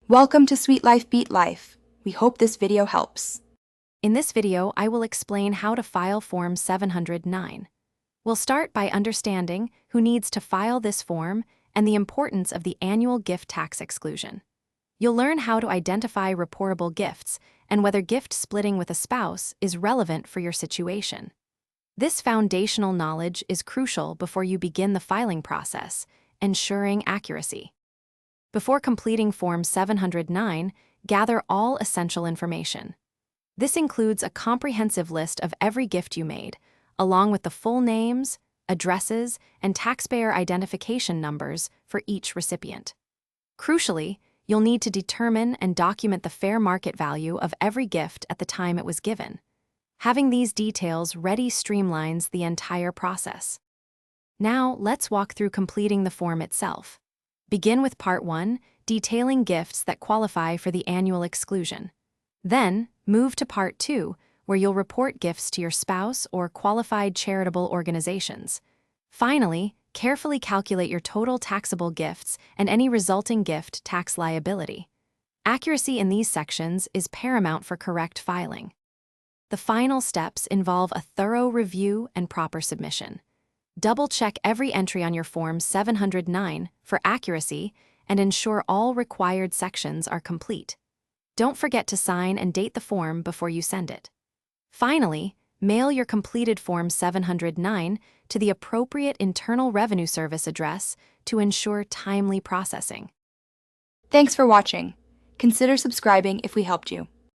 Welcome to Sweet Life Beat Life. We hope this video helps. In this video, I will explain how to file Form 709. We'll start by understanding who needs to file this form and the importance of the annual gift tax exclusion. You'll learn how to identify reportable gifts and whether gift splitting with a spouse is relevant for your situation. This foundational knowledge is crucial before you begin the filing process, ensuring accuracy. Before completing Form 709, gather all essential information. This includes a comprehensive list of every gift you made, along with the full names, addresses, and taxpayer identification numbers for each recipient. Crucially, you'll need to determine and document the fair market value of every gift at the time it was given. Having these details ready streamlines the entire process. Now, let's walk through completing the form itself. Begin with Part 1, detailing gifts that qualify for the annual exclusion. Then, move to Part 2, where you'll report gifts to your spouse or qualified charitable organizations. Finally, carefully calculate your total taxable gifts and any resulting gift tax liability. Accuracy in these sections is paramount for correct filing. The final steps involve a thorough review and proper submission. Double-check every entry on your Form 709 for accuracy and ensure all required sections are complete. Don't forget to sign and date the form before you send it. Finally, mail your completed Form 709 to the appropriate Internal Revenue Service address to ensure timely processing. Thanks for watching. Consider subscribing if we helped you.